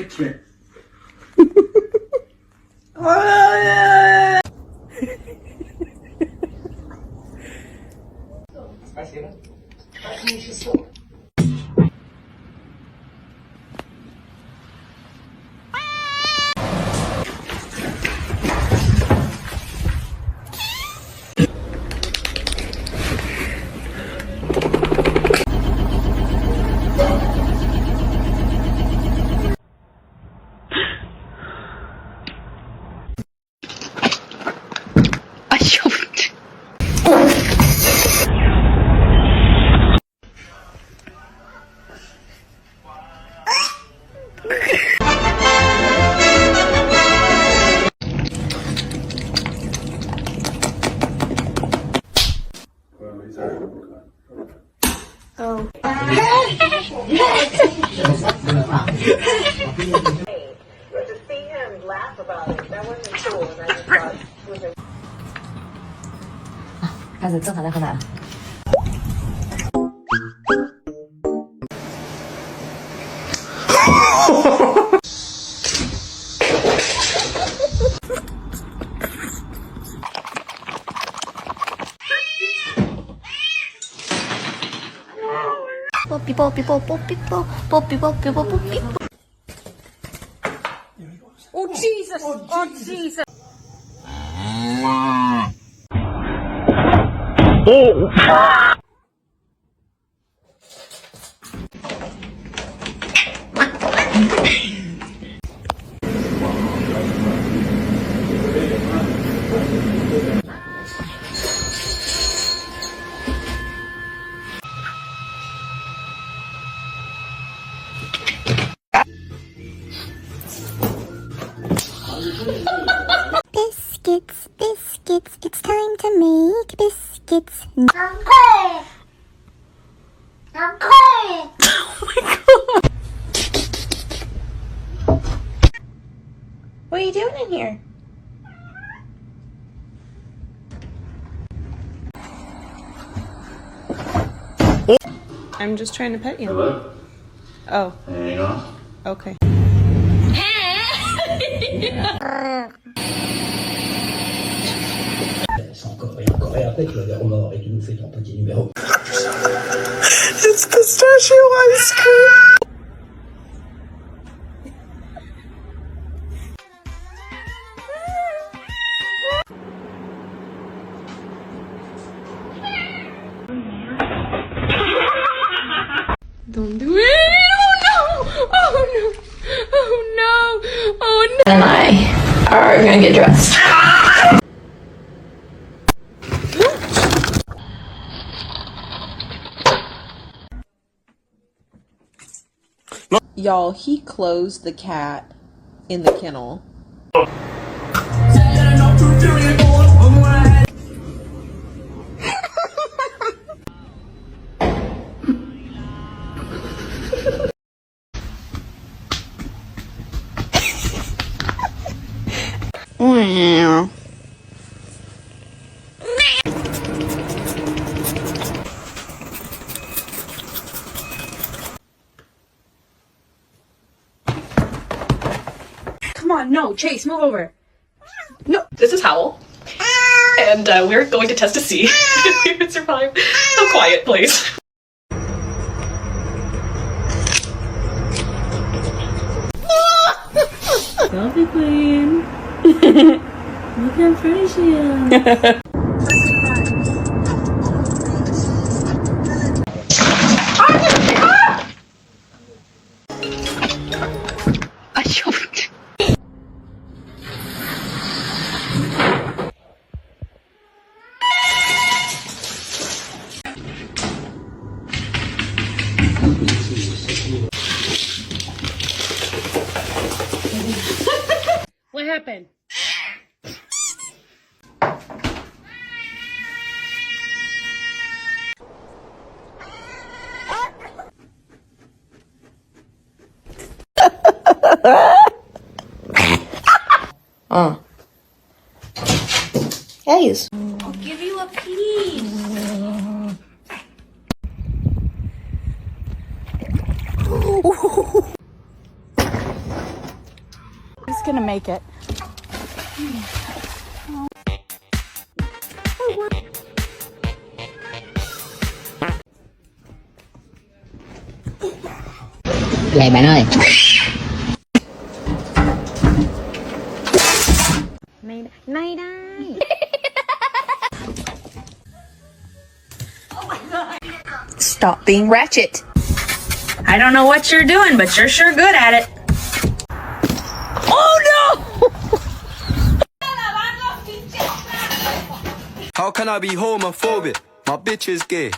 secret. Спасибо. Oh. But to see him laugh about it, that wasn't cool, and I just thought it was a 开始正常在喝奶了。波比波比波波比波波比波比波波比。Oh Jesus! Oh Jesus! Biscuits, biscuits, it's time to make biscuits. Okay. Okay. Oh my god. What are you doing in here? I'm just trying to pet you. Hello? Oh, Hang on. okay. It's pistachio ice cream. Don't do it. Oh no. Oh no. Oh no. Oh no. And I are gonna get dressed. Y'all, he closed the cat in the kennel. Come on, no, Chase, move over. No, this is Howl, and we're going to test to see if we can survive a quiet place. Selfie queen. Look how pretty she is. What happened? Guys. I'll give you a piece. Just gonna make it. Vậy bạn ơi. Nay đây. Stop being ratchet. I don't know what you're doing, but you're sure good at it. Oh no! How can I be homophobic? My bitch is gay.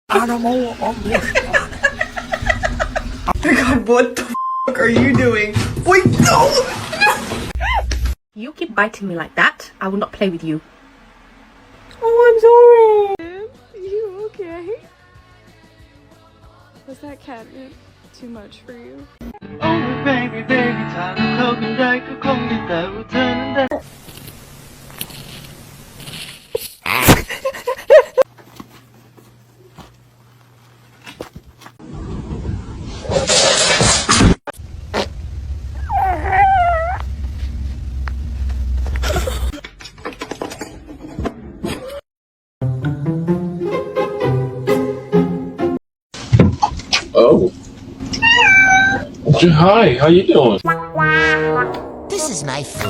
Animal of the God, what the fuck are you doing? Wait, no! You keep biting me like that, I will not play with you. Oh, I'm sorry. You okay? Was that catnip too much for you? Oh baby baby ถ้าเราเข้ากันได้ก็คงดีแต่ว่าเธอนั้นได้ Oh. Hi, how you doing? This is my food.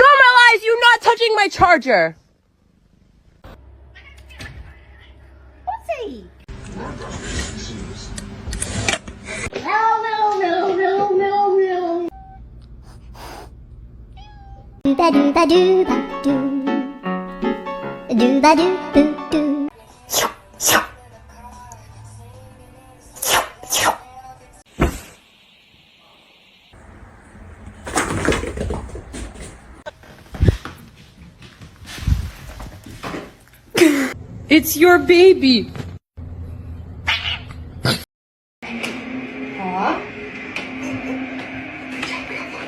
Normalize you not touching my charger! Dooba dooba dooba doo. Dooba doo doo doo. It's your baby!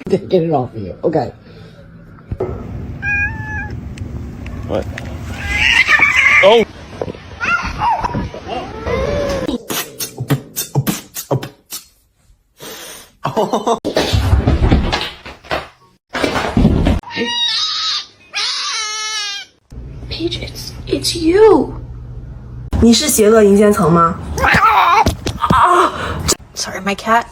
Get it off of you. Okay. What? Oh! Peach, it's you! 你是邪恶银仙层吗 Sorry, my cat.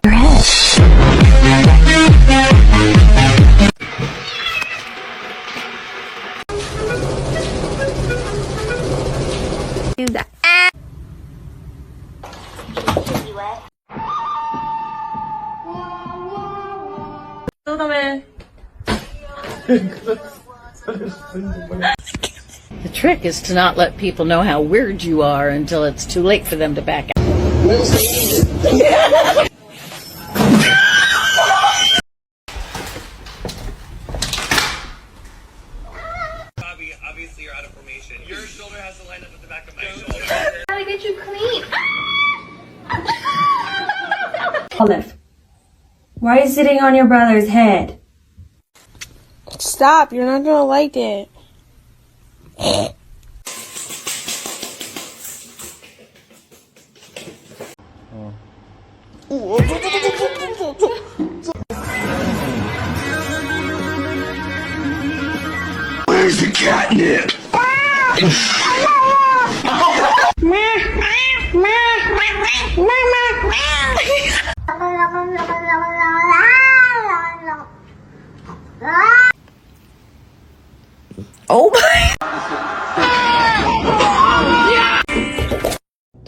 Your head. Do that. The trick is to not let people know how weird you are until it's too late for them to back out. Bobby, obviously you're out of formation. Your shoulder has to line up with the back of my shoulder. Gotta get you clean! Olive, why are you sitting on your brother's head? Stop, you're not gonna like it. Where's the catnip? Oh my.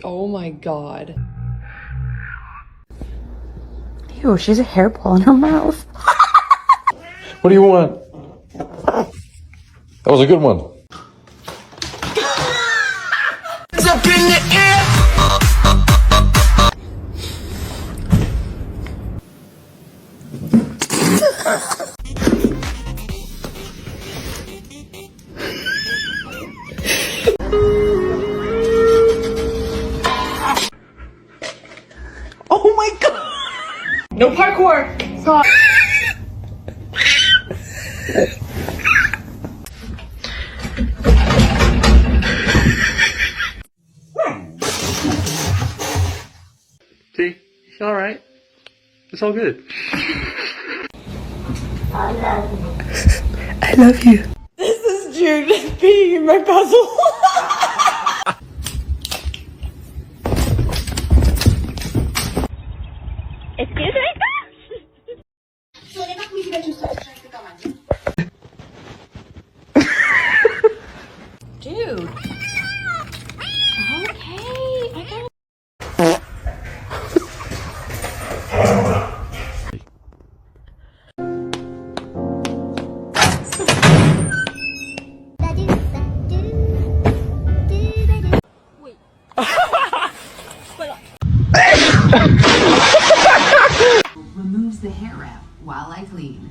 Oh my god. Ew, she has a hairball in her mouth. What do you want? That was a good one. It's up in the air. No parkour. Stop. See? It's alright. It's all good. I love you. This is Jude peeing in my puzzle. Excuse me? Dude. Okay, I got Removes the hair wrap while I clean.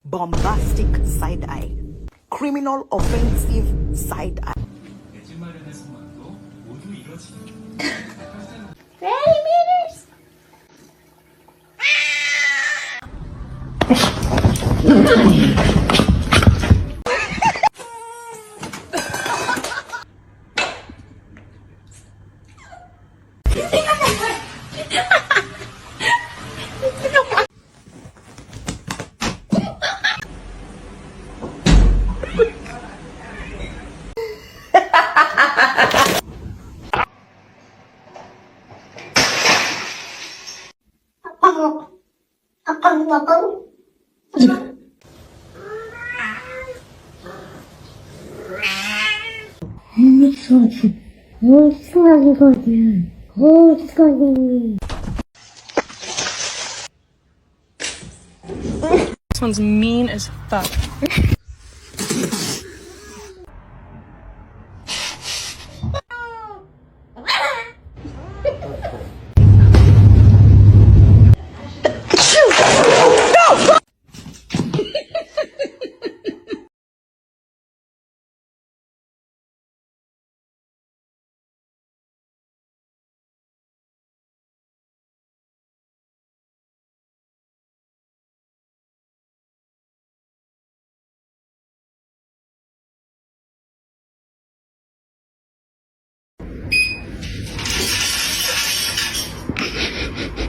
Bombastic side eye. Criminal offensive side eye. This one's mean as fuck.